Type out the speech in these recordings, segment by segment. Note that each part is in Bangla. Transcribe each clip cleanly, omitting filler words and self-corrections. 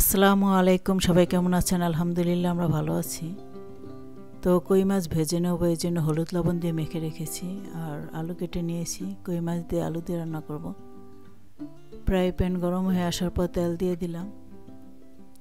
আসসালামু আলাইকুম, সবাই কেমন আছেন? আলহামদুলিল্লাহ আমরা ভালো আছি। তো কই মাছ ভেজে নেব, এই জন্য হলুদ লবণ দিয়ে মেখে রেখেছি আর আলু কেটে নিয়েছি। কই মাছ দিয়ে আলু দিয়ে রান্না করব। ফ্রাই প্যান গরম হয়ে আসার পর তেল দিয়ে দিলাম।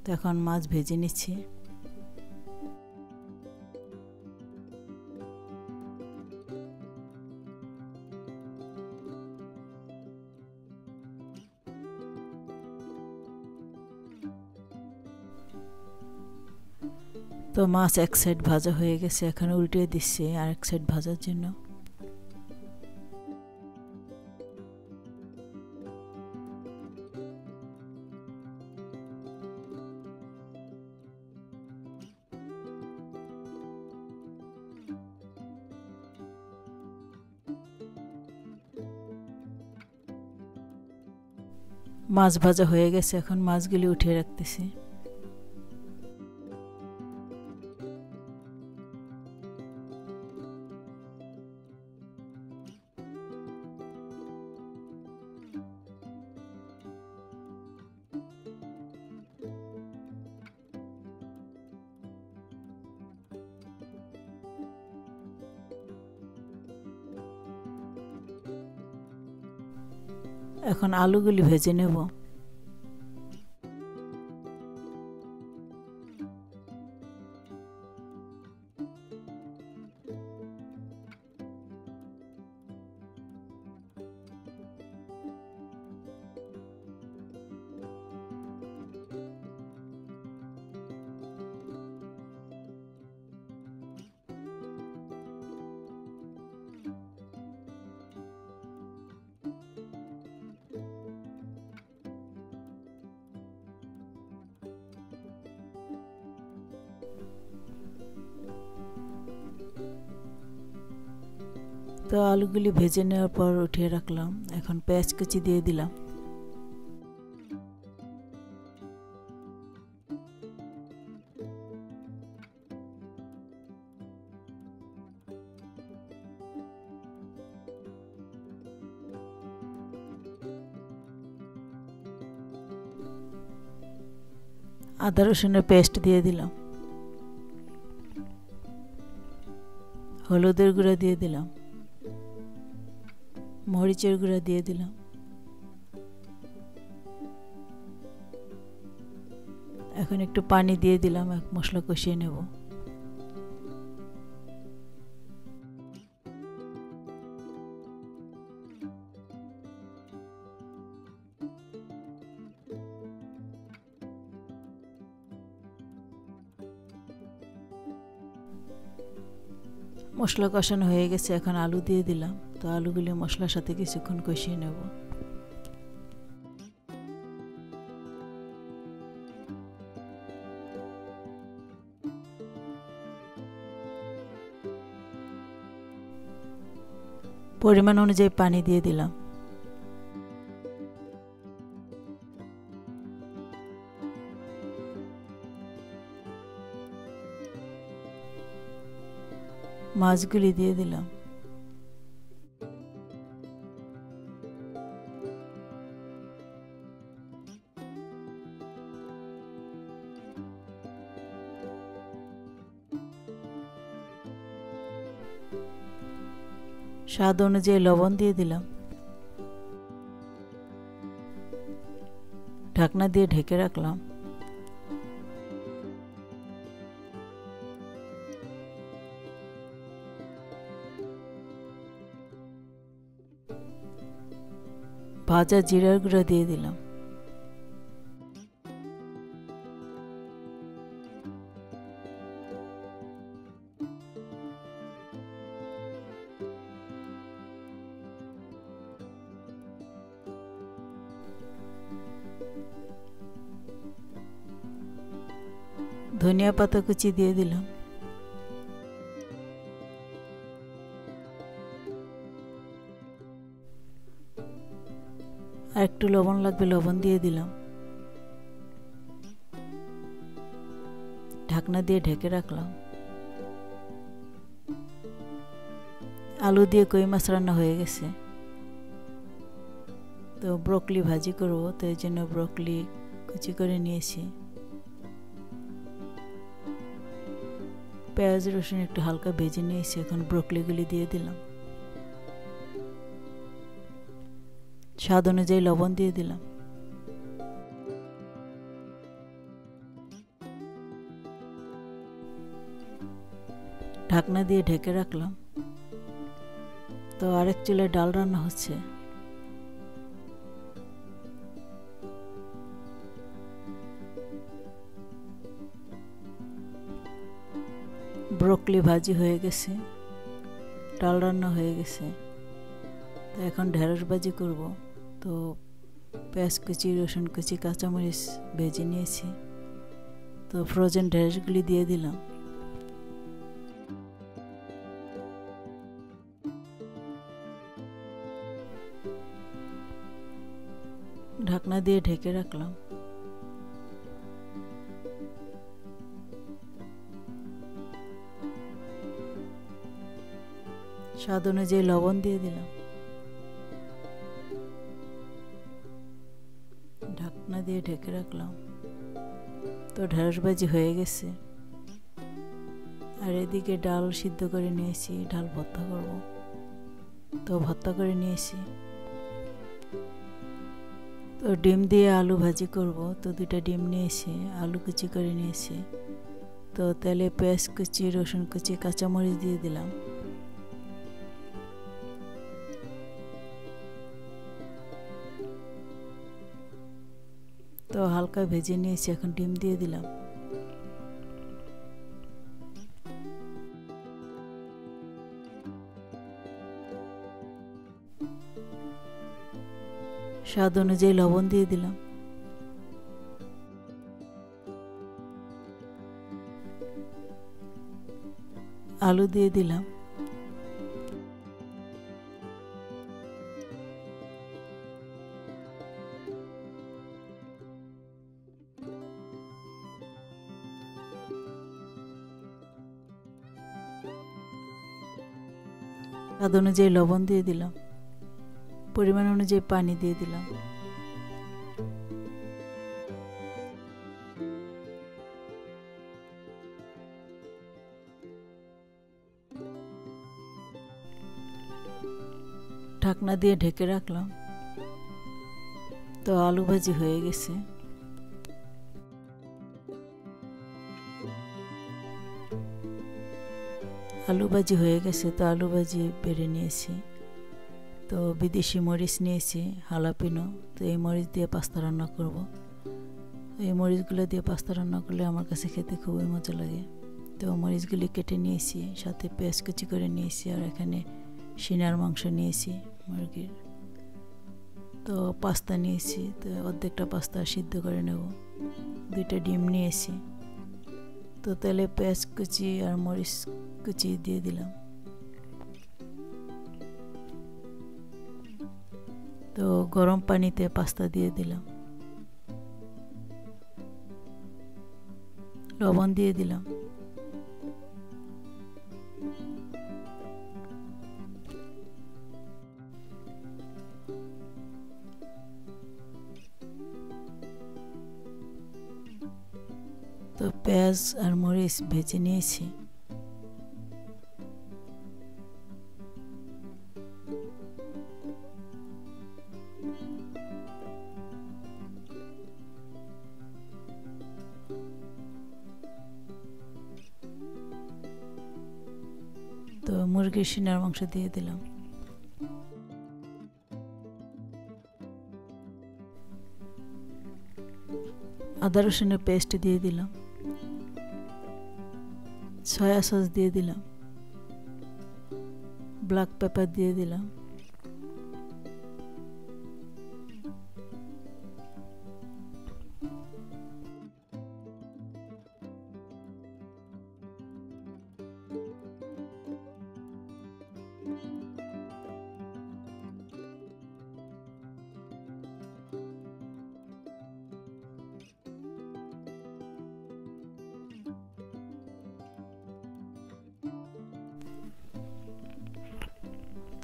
তো এখন মাছ ভেজে নিচ্ছি। তো মাছ এক সাইড ভাজা হয়ে গেছে, এখন উল্টিয়ে দিচ্ছি আর এক সাইড ভাজার জন্য। মাছ ভাজা হয়ে গেছে, এখন মাছগুলি উঠিয়ে রাখতেছি। এখন আলুগুলি ভেজে নেব। তো আলুগুলি ভেজে নেওয়ার পর উঠিয়ে রাখলাম। এখন পেঁয়াজ কুচি দিয়ে দিলাম। আদা রসুনের পেস্ট দিয়ে দিলাম। হলুদের গুঁড়া দিয়ে দিলাম। মরিচের গুঁড়া দিয়ে দিলাম। এখন একটু পানি দিয়ে দিলাম, মশলা কষিয়ে নেব। মশলা কষানো হয়ে গেছে, এখন আলু দিয়ে দিলাম। তো আলুগুলি মশলার সাথে কিছুক্ষণ কষিয়ে নেব। পরিমাণ অনুযায়ী পানি দিয়ে দিলাম। মাছগুলি দিয়ে দিলাম। স্বাদ অনুযায়ী লবণ দিয়ে দিলাম। ঢাকনা দিয়ে ঢেকে রাখলাম। ভাজা জিরার গুঁড়া দিয়ে দিলাম। ধনিয়া পাতা কুচি দিয়ে দিলাম। আর একটু লবণ লাগবে, লবণ দিয়ে দিলাম। ঢাকনা দিয়ে ঢেকে রাখলাম। আলু দিয়ে কই মাছ রান্না হয়ে গেছে। তো ব্রকলি ভাজি করব, তো এই জন্য ব্রকলি কুচি করে নিয়েছি। পেঁয়াজ রসুন একটু হালকা ভেজে নিয়েছি, এখন ব্রকলিগুলি দিয়ে দিলাম। স্বাদ অনুযায়ী লবণ দিয়ে দিলাম। ঢাকনা দিয়ে ঢেকে রাখলাম। তো আরেক চুলায় ডাল রান্না হচ্ছে। ব্রকলি ভাজি হয়ে গেছে, ডাল রান্না হয়ে গেছে। তো এখন ঢেঁড়স ভাজি করব। তো পেঁয়াজ কুচি, রসুন কুচি, কাঁচামরিচ ভেজে নিয়েছি। তো ফ্রোজেন ঢেঁড়সগুলি দিয়ে দিলাম। ঢাকনা দিয়ে ঢেকে রাখলাম। স্বাদ অনুযায়ী লবণ দিয়ে দিলাম। ঢাকনা দিয়ে ঢেকে রাখলাম। তো ঢেঁড়স ভাজি হয়ে গেছে। আর এদিকে ডাল সিদ্ধ করে নিয়েছি, ডাল ভর্তা করব। তো ভর্তা করে নিয়েছি। তো ডিম দিয়ে আলু ভাজি করব। তো 2টা ডিম নিয়েছি, আলু কুচি করে নিয়েছি। তো তেলে পেঁয়াজ কুচি, রসুন কুচি, কাঁচামরিচ দিয়ে দিলাম। তো হালকা ভেজে নিয়েছি, এখন ডিম দিয়ে দিলাম। স্বাদ অনুযায়ী লবণ দিয়ে দিলাম। আলু দিয়ে দিলাম। স্বাদ অনুযায়ী লবণ দিয়ে দিলাম। পরিমাণ অনুযায়ী পানি দিয়ে দিলাম। ঢাকনা দিয়ে ঢেকে রাখলাম। তো আলু ভাজি হয়ে গেছে। আলু ভাজি হয়ে গেছে। তো আলু ভাজি বেড়ে নিয়েছি। তো বিদেশি মরিচ নিয়েছি, হালাপিনো। তো এই মরিচ দিয়ে পাস্তা রান্না করব। এই মরিচগুলো দিয়ে পাস্তা রান্না করলে আমার কাছে খেতে খুবই মজা লাগে। তো মরিচগুলি কেটে নিয়েছি, সাথে পেঁয়াজ কুচি করে নিয়েছি। আর এখানে সিনার মাংস নিয়েছি মুরগির। তো পাস্তা নিয়েছি। তো অর্ধেকটা পাস্তা সিদ্ধ করে নেব। 2টা ডিম নিয়েছি। তো তেলে পেঁয়াজ কুচি আর মরিচ কুচি দিয়ে দিলাম। তো গরম পানিতে পাস্তা দিয়ে দিলাম। লবণ দিয়ে দিলাম। তো পেঁয়াজ আর মরিচ ভেজে নিয়েছি। তো মুরগির সিনার মাংস দিয়ে দিলাম। আদা রসুনের পেস্ট দিয়ে দিলাম। সয়া সস দিয়ে দিলাম। ব্ল্যাক পেপার দিয়ে দিলাম।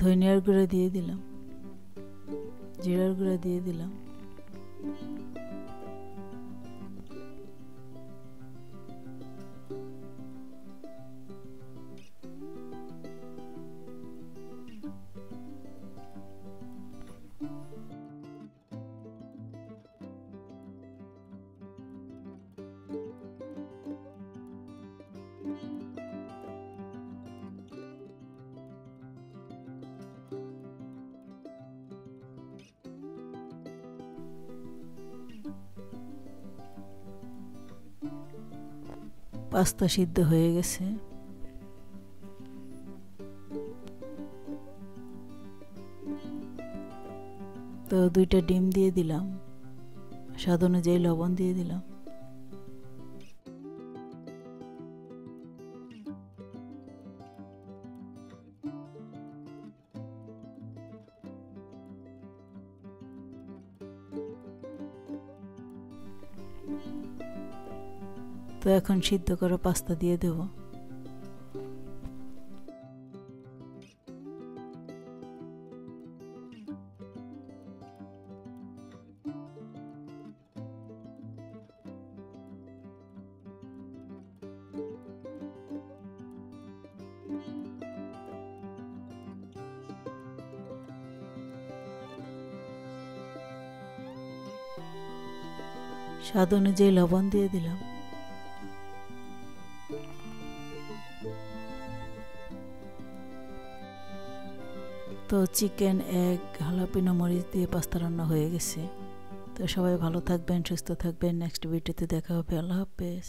ধনিয়ার গুঁড়া দিয়ে দিলাম। জিরার গুঁড়া দিয়ে দিলাম। পাস্তা সিদ্ধ হয়ে গেছে। তো 2টা ডিম দিয়ে দিলাম, স্বাদ অনুযায়ী লবণ দিয়ে দিলাম। তো এখন সিদ্ধ করা পাস্তা দিয়ে দেব। স্বাদ অনুযায়ী লবণ দিয়ে দিলাম। তো চিকেন, এগ, হালাপিনো মরিচ দিয়ে পাস্তা রান্না হয়ে গেছে। তো সবাই ভালো থাকবেন, সুস্থ থাকবেন। নেক্সট ভিডিওতে দেখা হবে। আল্লাহ হাফেজ।